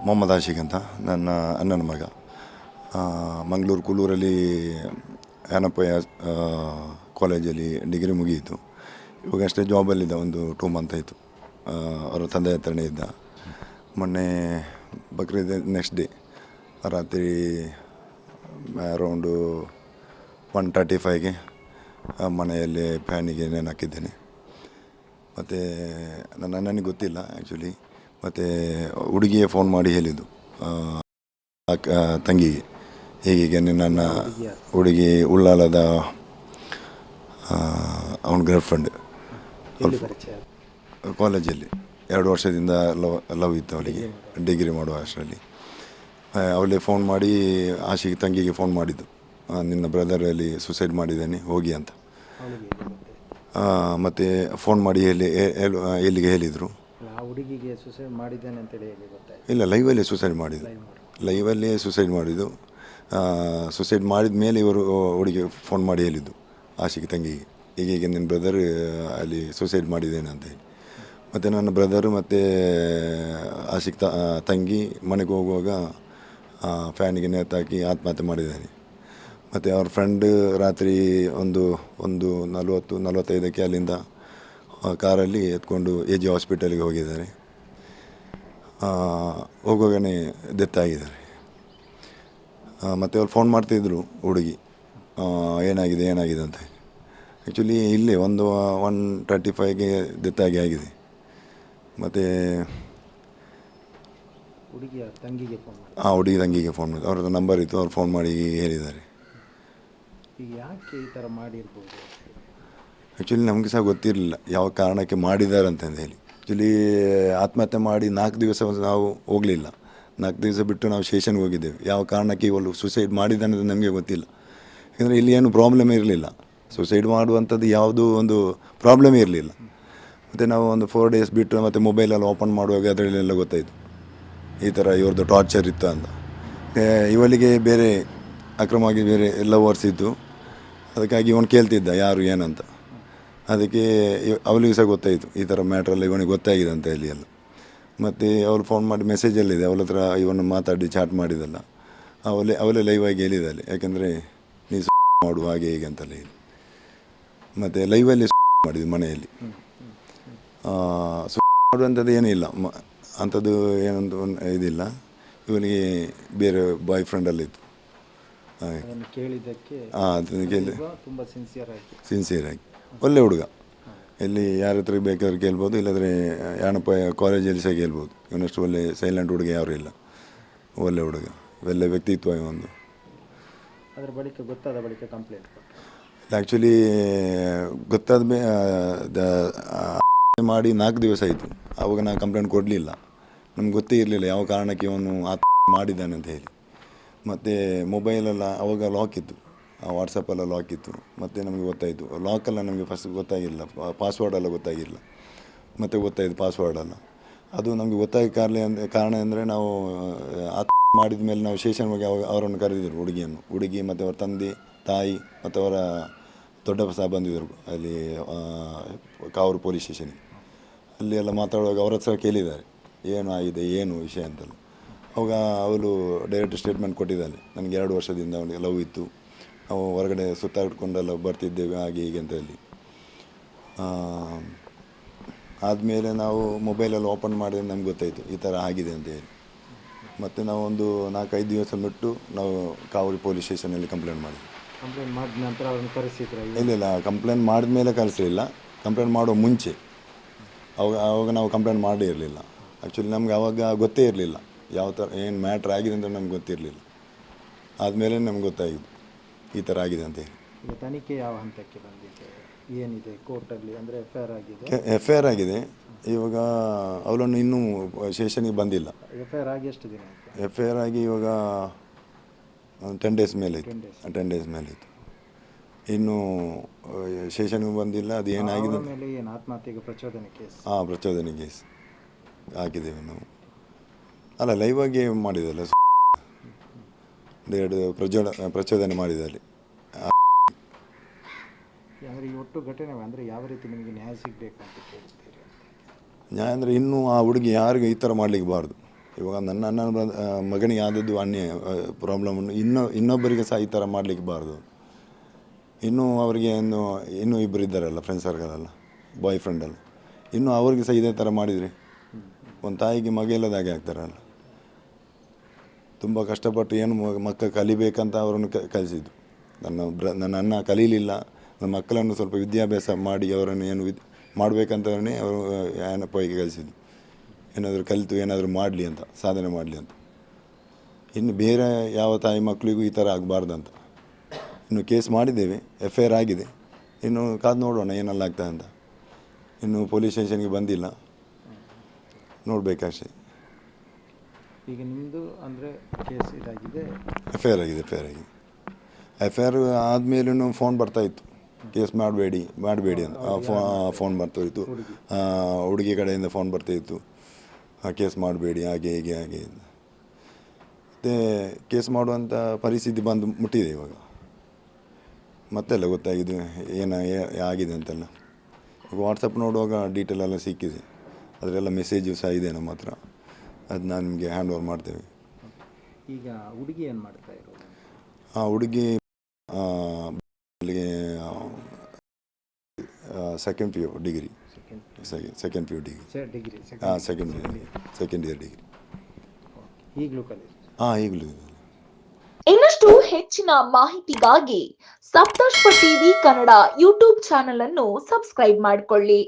ಮೊಹಮ್ಮದ್ ಆಶಿಕ್ ಅಂತ ನನ್ನ ಅಣ್ಣನ ಮಗ. ಮಂಗಳೂರು ಕುಲ್ಲೂರಲ್ಲಿ ಯಾನಪ್ಪಯ್ಯ ಕಾಲೇಜಲ್ಲಿ ಡಿಗ್ರಿ ಮುಗಿಯಿತು. ಇವಾಗ ಅಷ್ಟೇ ಜಾಬಲ್ಲಿದ್ದ, ಒಂದು 2 ಮಂತ್ ಆಯಿತು. ಅವರ ತಂದೆ ಹತ್ರನೇ ಇದ್ದ. ಮೊನ್ನೆ ಬಕ್ರೀದ್ ನೆಕ್ಸ್ಟ್ ಡೇ ರಾತ್ರಿ ಅರೌಂಡು 1:35ಗೆ ಮನೆಯಲ್ಲಿ ಫ್ಯಾನಿಗೆ ನೇಣು ಹಾಕಿದ್ದೇನೆ. ಮತ್ತು ನನ್ನ ಅಣ್ಣನಿಗೆ ಗೊತ್ತಿಲ್ಲ ಆ್ಯಕ್ಚುಲಿ. ಮತ್ತು ಹುಡುಗಿಯೇ ಫೋನ್ ಮಾಡಿ ಹೇಳಿದ್ದು ತಂಗಿಗೆ, ಹೀಗೆ ನನ್ನ ಹುಡುಗಿ ಉಳ್ಳಾಲದ ಅವನ ಗರ್ಲ್ ಫ್ರೆಂಡ್. ಕಾಲೇಜಲ್ಲಿ 2 ವರ್ಷದಿಂದ ಲವ್ ಇತ್ತು ಅವಳಿಗೆ, ಡಿಗ್ರಿ ಮಾಡುವ ಅಷ್ಟರಲ್ಲಿ. ಅವಳೇ ಫೋನ್ ಮಾಡಿ ಆಶಿಗೆ ತಂಗಿಗೆ ಫೋನ್ ಮಾಡಿದ್ದು, ನಿನ್ನ ಬ್ರದರಲ್ಲಿ ಸುಸೈಡ್ ಮಾಡಿದ್ದೇನೆ ಹೋಗಿ ಅಂತ. ಮತ್ತು ಫೋನ್ ಮಾಡಿ ಎಲ್ಲಿಗೆ ಹೇಳಿದರು. ಹುಡುಗಿಗೆ ಸುಸೈಡ್ ಮಾಡಿದ್ದೇನೆ ಅಂತೇಳಿ ಇಲ್ಲ, ಲೈವಲ್ಲೇ ಸುಸೈಡ್ ಮಾಡಿದ್ದು. ಲೈವಲ್ಲೇ ಸುಸೈಡ್ ಮಾಡಿದ್ದು. ಸುಸೈಡ್ ಮಾಡಿದ ಮೇಲೆ ಇವರು ಹುಡುಗಿ ಫೋನ್ ಮಾಡಿ ಹೇಳಿದ್ದು ಆಶಿಗೆ ತಂಗಿಗೆ, ಹೀಗೆ ನಿನ್ನ ಬ್ರದರ್ ಅಲ್ಲಿ ಸುಸೈಡ್ ಮಾಡಿದ್ದೇನೆ ಅಂತ ಹೇಳಿ. ಮತ್ತು ನನ್ನ ಬ್ರದರು ಮತ್ತು ಆಶಿಕ್ ತಂಗಿ ಮನೆಗೆ ಹೋಗುವಾಗ ಫ್ಯಾನಿಗೆ ನೇತಾಕಿ ಆತ್ಮಹತ್ಯೆ ಮಾಡಿದ್ದಾನೆ. ಮತ್ತು ಅವ್ರ ಫ್ರೆಂಡ್ ರಾತ್ರಿ ಒಂದು 40-45ಕ್ಕೆ ಅಲ್ಲಿಂದ ಕಾರಲ್ಲಿ ಎತ್ಕೊಂಡು AG ಹಾಸ್ಪಿಟಲಿಗೆ ಹೋಗಿದ್ದಾರೆ. ಹೋಗುವಾಗನೇ ಡೆತ್ ಆಗಿದ್ದಾರೆ. ಮತ್ತು ಅವ್ರು ಫೋನ್ ಮಾಡ್ತಿದ್ರು ಹುಡುಗಿ, ಏನಾಗಿದೆ ಅಂತ. ಆ್ಯಕ್ಚುಲಿ ಇಲ್ಲೇ 1:35ಗೆ ಡೆತ್ ಆಗಿದೆ. ಮತ್ತು ಹುಡುಗಿ ತಂಗಿಗೆ ಫೋನ್ ಮಾಡಿ ಅವ್ರದ್ದು ನಂಬರ್ ಇತ್ತು, ಅವ್ರು ಫೋನ್ ಮಾಡಿ ಹೇಳಿದ್ದಾರೆ. ಯಾಕೆ ಈ ಥರ ಮಾಡಿರ್ಬೋದು? ಆ್ಯಕ್ಚುಲಿ ನಮಗೆ ಸಹ ಗೊತ್ತಿರಲಿಲ್ಲ ಯಾವ ಕಾರಣಕ್ಕೆ ಮಾಡಿದ್ದಾರೆ ಅಂತಂದು ಹೇಳಿ. ಆ್ಯಕ್ಚುಲಿ ಆತ್ಮಹತ್ಯೆ ಮಾಡಿ 4 ದಿವಸ ನಾವು ಹೋಗಲಿಲ್ಲ. 4 ದಿವಸ ಬಿಟ್ಟು ನಾವು ಸ್ಟೇಷನ್ಗೆ ಹೋಗಿದ್ದೇವೆ. ಯಾವ ಕಾರಣಕ್ಕೆ ಇವಳು ಸುಸೈಡ್ ಮಾಡಿದ್ದಾನೆ ಅಂತ ನಮಗೆ ಗೊತ್ತಿಲ್ಲ. ಯಾಕಂದರೆ ಇಲ್ಲಿ ಏನು ಪ್ರಾಬ್ಲಮ್ ಇರಲಿಲ್ಲ, ಸುಸೈಡ್ ಮಾಡುವಂಥದ್ದು ಯಾವುದೂ ಒಂದು ಪ್ರಾಬ್ಲಮೇ ಇರಲಿಲ್ಲ. ಮತ್ತು ನಾವು ಒಂದು 4 ಡೇಸ್ ಬಿಟ್ಟು ಮತ್ತು ಮೊಬೈಲಲ್ಲಿ ಓಪನ್ ಮಾಡುವಾಗ ಅದರಲ್ಲೆಲ್ಲ ಗೊತ್ತಾಯಿತು ಈ ಥರ ಇವ್ರದ್ದು ಟಾರ್ಚರ್ ಇತ್ತು ಅಂತ. ಇವಳಿಗೆ ಬೇರೆ ಅಕ್ರಮವಾಗಿ ಬೇರೆ ಲವರ್ಸ್ ಇದ್ದು, ಅದಕ್ಕಾಗಿ ಇವನು ಕೇಳ್ತಿದ್ದ ಯಾರು ಏನಂತ. ಅದಕ್ಕೆ ಅವಳಿಗೆ ಸಹ ಗೊತ್ತಾಯಿತು ಈ ಥರ ಮ್ಯಾಟ್ರೆಲ್ಲ ಇವನಿಗೆ ಗೊತ್ತಾಗಿದೆ ಅಂತ ಹೇಳಿ ಎಲ್ಲ. ಮತ್ತು ಅವಳು ಫೋನ್ ಮಾಡಿ ಮೆಸೇಜಲ್ಲಿದೆ ಅವಳ ಹತ್ರ ಇವನು ಮಾತಾಡಿ ಚಾಟ್ ಮಾಡಿದಲ್ಲ, ಅವಳೇ ಲೈವ್ ಆಗಿ ಹೇಳಿದ್ದಾಳೆ. ಯಾಕೆಂದರೆ ನೀ ಮಾಡು ಹಾಗೆ ಹೀಗೆ ಅಂತಲೇ ಹೇಳಿ. ಮತ್ತು ಲೈವಲ್ಲಿ ಮಾಡಿದ್ದು ಮನೆಯಲ್ಲಿ. ಮಾಡುವಂಥದ್ದು ಏನಿಲ್ಲ, ಅಂಥದ್ದು ಏನಂತ ಇದಿಲ್ಲ. ಇವನಿಗೆ ಬೇರೆ ಬಾಯ್ ಫ್ರೆಂಡಲ್ಲಿತ್ತು. ಸಿನ್ಸಿಯರಾಗಿ ಒಳ್ಳೆ ಹುಡುಗ. ಇಲ್ಲಿ ಯಾರ ಹತ್ರ ಬೇಕಾದ್ರೆ ಕೇಳ್ಬೋದು, ಇಲ್ಲಾಂದರೆ ಯಾಣಪ್ಪ ಕಾಲೇಜಲ್ಲಿ ಸಹ ಕೇಳ್ಬೋದು. ಇವನಷ್ಟು ಒಳ್ಳೆ ಸೈಲೆಂಟ್ ಹುಡುಗ ಯಾರೂ ಇಲ್ಲ, ಒಳ್ಳೆ ಹುಡುಗ, ಒಳ್ಳೆ ವ್ಯಕ್ತಿತ್ವ ಒಂದು. ಅದರ ಬಳಿಕ ಗೊತ್ತಾದ ಬಳಿಕ ಕಂಪ್ಲೇಂಟ್ ಆ್ಯಕ್ಚುಲಿ ಗೊತ್ತಾದ ಮಾಡಿ 4 ದಿವಸ ಆಯಿತು. ಆವಾಗ ನಾನು ಕಂಪ್ಲೇಂಟ್ ಕೊಡಲಿಲ್ಲ. ನಮ್ಗೆ ಗೊತ್ತೇ ಇರಲಿಲ್ಲ ಯಾವ ಕಾರಣಕ್ಕೆ ಇವನು ಮಾಡಿದ್ದಾನೆ ಅಂತ ಹೇಳಿ. ಮತ್ತು ಮೊಬೈಲೆಲ್ಲ ಆವಾಗ ಲಾಕ್ ಇತ್ತು, ವಾಟ್ಸಪ್ಪೆಲ್ಲ ಲಾಕ್ ಇತ್ತು. ಮತ್ತು ನಮಗೆ ಗೊತ್ತಾಯಿತು ಲಾಕೆಲ್ಲ ನಮಗೆ ಫಸ್ಟ್ ಗೊತ್ತಾಗಿಲ್ಲ, ಪಾಸ್ವರ್ಡೆಲ್ಲ ಗೊತ್ತಾಗಿಲ್ಲ. ಮತ್ತು ಗೊತ್ತಾಯಿತು ಪಾಸ್ವರ್ಡೆಲ್ಲ. ಅದು ನಮಗೆ ಗೊತ್ತಾಗಿ ಕಾರಣ ಅಂದರೆ ನಾವು ಮಾಡಿದ ಮೇಲೆ ನಾವು ಸ್ಟೇಷನ್ ಹೋಗಿ ಅವರನ್ನು ಕರೆದಿದ್ದರು, ಹುಡುಗಿ ಮತ್ತು ಅವರ ತಂದೆ ತಾಯಿ ಮತ್ತು ಅವರ ದೊಡ್ಡಪ್ಪ ಸಹ ಬಂದಿದ್ದರು ಅಲ್ಲಿ ಕಾವೂರು ಪೊಲೀಸ್ ಸ್ಟೇಷನಿಗೆ. ಅಲ್ಲಿ ಎಲ್ಲ ಮಾತಾಡುವಾಗ ಅವ್ರ ಹತ್ರ ಕೇಳಿದ್ದಾರೆ ಏನು ಆಗಿದೆ ಏನು ವಿಷಯ ಅಂತಲ್ಲ. ಅವಾಗ ಅವಳು ಡೈರೆಕ್ಟ್ ಸ್ಟೇಟ್ಮೆಂಟ್ ಕೊಟ್ಟಿದ್ದಾಳೆ, ನನಗೆ 2 ವರ್ಷದಿಂದ ಅವನಿಗೆ ಲವ್ ಇತ್ತು, ನಾವು ಹೊರಗಡೆ ಸುತ್ತಾಡ್ಕೊಂಡೆಲ್ಲ ಬರ್ತಿದ್ದೇವೆ ಹಾಗೆ ಹೀಗೆ ಅಂತ ಹೇಳಿ. ಆದಮೇಲೆ ನಾವು ಮೊಬೈಲಲ್ಲಿ ಓಪನ್ ಮಾಡಿದ್ರೆ ನಮ್ಗೆ ಗೊತ್ತಾಯಿತು ಈ ಥರ ಆಗಿದೆ ಅಂತ ಹೇಳಿ. ಮತ್ತು ನಾವು ಒಂದು 4-5 ದಿವಸ ಬಿಟ್ಟು ನಾವು ಕಾವೂರು ಪೊಲೀಸ್ ಸ್ಟೇಷನಲ್ಲಿ ಕಂಪ್ಲೇಂಟ್ ಮಾಡಿದ್ವಿ. ಮಾಡಿದ ನಂತರ ಅವ್ರನ್ನ ಕರೆಸಿದ್ರು? ಇಲ್ಲ, ಕಂಪ್ಲೇಂಟ್ ಮಾಡಿದ ಮೇಲೆ ಕರೆಸಲಿಲ್ಲ, ಕಂಪ್ಲೇಂಟ್ ಮಾಡೋ ಮುಂಚೆ. ಆವಾಗ ನಾವು ಕಂಪ್ಲೇಂಟ್ ಮಾಡೇ ಇರಲಿಲ್ಲ. ಆ್ಯಕ್ಚುಲಿ ನಮ್ಗೆ ಆವಾಗ ಗೊತ್ತೇ ಇರಲಿಲ್ಲ ಯಾವ ಥರ ಏನು ಮ್ಯಾಟ್ರ್ ಆಗಿದೆ ಅಂತ ನಮ್ಗೆ ಗೊತ್ತಿರಲಿಲ್ಲ. ಆದಮೇಲೆ ನಮ್ಗೆ ಗೊತ್ತಾಗಿದ್ದು ಈ ಥರ ಆಗಿದೆ ಅಂತ ಹೇಳಿ. ಈಗ ತನಿಖೆ ಯಾವ ಹಂತಕ್ಕೆ ಬಂದಿದೆ, ಏನಿದೆ ಕೋರ್ಟಲ್ಲಿ? ಅಂದರೆ FIR ಆಗಿದೆ. ಇವಾಗ ಅವಳನ್ನು ಇನ್ನೂ ಸ್ಟೇಷನಿಗೆ ಬಂದಿಲ್ಲ. FIR ಆಗಿ ಎಷ್ಟು ದಿನ ಆಯಿತು? FIR ಆಗಿ ಇವಾಗ 10 ಡೇಸ್ ಮೇಲೆ ಇತ್ತು. 10 ಡೇಸ್ ಮೇಲೆ ಇತ್ತು. ಇನ್ನೂ ಸ್ಟೇಷನ್ಗೆ ಬಂದಿಲ್ಲ. ಅದು ಏನಾಗಿದೆ ಏನು ಆತ್ಮಹತ್ಯೆಗೆ ಪ್ರಚೋದನೆ ಕೇಸ್? ಪ್ರಚೋದನೆ ಕೇಸ್ ಹಾಕಿದ್ದೇವೆ ನಾವು. ಅಲ್ಲ, ಲೈವ್ ಆಗಿ ಮಾಡಿದಲ್ಲ, ಪ್ರಚೋದನೆ ಮಾಡಿದಲ್ಲಿ. ಅಂದರೆ ಈ ಒಟ್ಟು ಘಟನೆ ಅಂದರೆ ಯಾವ ರೀತಿ ನಿಮಗೆ ನ್ಯಾಯ ಸಿಗಬೇಕಂತ ಕೇಳ್ತೀರಿ? ನ್ಯಾಯ ಅಂದರೆ ಇನ್ನೂ ಆ ಹುಡುಗಿ ಯಾರಿಗೂ ಈ ಥರ ಮಾಡಲಿಕ್ಕೆ ಬಾರ್ದು. ಇವಾಗ ನನ್ನ ಅಣ್ಣನ ಮಗನಿಗೆ ಆದದ್ದು ಅನ್ಯಾಯ ಪ್ರಾಬ್ಲಮನ್ನು ಇನ್ನೊಬ್ಬರಿಗೆ ಸಹ ಈ ಥರ ಮಾಡಲಿಕ್ಕೆ ಬಾರ್ದು. ಇನ್ನೂ ಅವರಿಗೆ ಇನ್ನೂ ಇಬ್ಬರು ಇದ್ದಾರಲ್ಲ ಫ್ರೆಂಡ್ ಸರ್ಕಲಲ್ಲ, ಬಾಯ್ ಫ್ರೆಂಡಲ್ಲ, ಇನ್ನೂ ಅವ್ರಿಗೆ ಸಹ ಇದೇ ಥರ ಮಾಡಿದರೆ ಒಂದು ತಾಯಿಗೆ ಮಗ ಇಲ್ಲದಾಗೆ ಆಗ್ತಾರಲ್ಲ. ತುಂಬ ಕಷ್ಟಪಟ್ಟು ಏನು ಮಕ್ಕಳು ಕಲಿಬೇಕಂತ ಅವರನ್ನು ಕಲಿಸಿದ್ದು. ನನ್ನ ಅಣ್ಣ ಕಲೀಲಿಲ್ಲ, ನನ್ನ ಮಕ್ಕಳನ್ನು ಸ್ವಲ್ಪ ವಿದ್ಯಾಭ್ಯಾಸ ಮಾಡಿ ಅವರನ್ನು ಏನು ಮಾಡಬೇಕಂತವೇ ಅವರು ಏನಪ್ಪಗೆ ಕಲಿಸಿದ್ದು. ಏನಾದರೂ ಕಲಿತು ಏನಾದರೂ ಮಾಡಲಿ ಅಂತ, ಸಾಧನೆ ಮಾಡಲಿ ಅಂತ. ಇನ್ನು ಬೇರೆ ಯಾವ ತಾಯಿ ಮಕ್ಕಳಿಗೂ ಈ ಥರ ಆಗಬಾರ್ದಂತ ಇನ್ನು ಕೇಸ್ ಮಾಡಿದ್ದೇವೆ, FIR ಆಗಿದೆ. ಇನ್ನು ಕಾದು ನೋಡೋಣ ಏನೆಲ್ಲ ಆಗ್ತದೆ ಅಂತ. ಇನ್ನು ಪೊಲೀಸ್ ಸ್ಟೇಷನ್ಗೆ ಬಂದಿಲ್ಲ, ನೋಡಬೇಕಷ್ಟೇ. ಈಗ ನಿಮ್ಮದು ಅಂದರೆ ಕೇಸ್ ಇದಾಗಿದೆ, FIR ಆಗಿದೆ. FIR ಆದಮೇಲೂ ಫೋನ್ ಬರ್ತಾಯಿತ್ತು, ಕೇಸ್ ಮಾಡಬೇಡಿ ಅಂತ ಫೋನ್ ಬರ್ತಾಯಿತ್ತು. ಹುಡುಗಿ ಕಡೆಯಿಂದ ಫೋನ್ ಬರ್ತಾಯಿತ್ತು, ಕೇಸ್ ಮಾಡಬೇಡಿ ಹಾಗೆ ಹೀಗೆ. ಮತ್ತು ಕೇಸ್ ಮಾಡುವಂಥ ಪರಿಸ್ಥಿತಿ ಬಂದು ಮುಟ್ಟಿದೆ ಇವಾಗ. ಮತ್ತೆಲ್ಲ ಗೊತ್ತಾಗಿದೆ ಆಗಿದೆ ಅಂತೆಲ್ಲ. ವಾಟ್ಸಪ್ ನೋಡುವಾಗ ಡೀಟೇಲ್ ಎಲ್ಲ ಸಿಕ್ಕಿದೆ, ಅದರೆಲ್ಲ ಮೆಸೇಜು ಸಹ ಇದೆ ನಮ್ಮ ಹತ್ರ. ಅದು ನಾನು ನಿಮಗೆ ಹ್ಯಾಂಡ್ ಓವರ್ ಮಾಡ್ತೇವೆ. ಈಗ ಹುಡುಗಿ ಏನು ಮಾಡ್ತಾ ಇರೋದು? ಹುಡುಗಿ second PU degree. Second PU degree. Second year degree. ಈಗಲೂ ಕಲಿ? ಈಗಲೂ. ಇನ್ನಷ್ಟು ಹೆಚ್ಚಿನ ಮಾಹಿತಿಗಾಗಿ ಸಪ್ತರ್ಷಿ ಟಿವಿ ಕನ್ನಡ ಯೂಟ್ಯೂಬ್ ಚಾನೆಲ್ ಅನ್ನು ಸಬ್ಸ್ಕ್ರೈಬ್ ಮಾಡಿಕೊಳ್ಳಿ.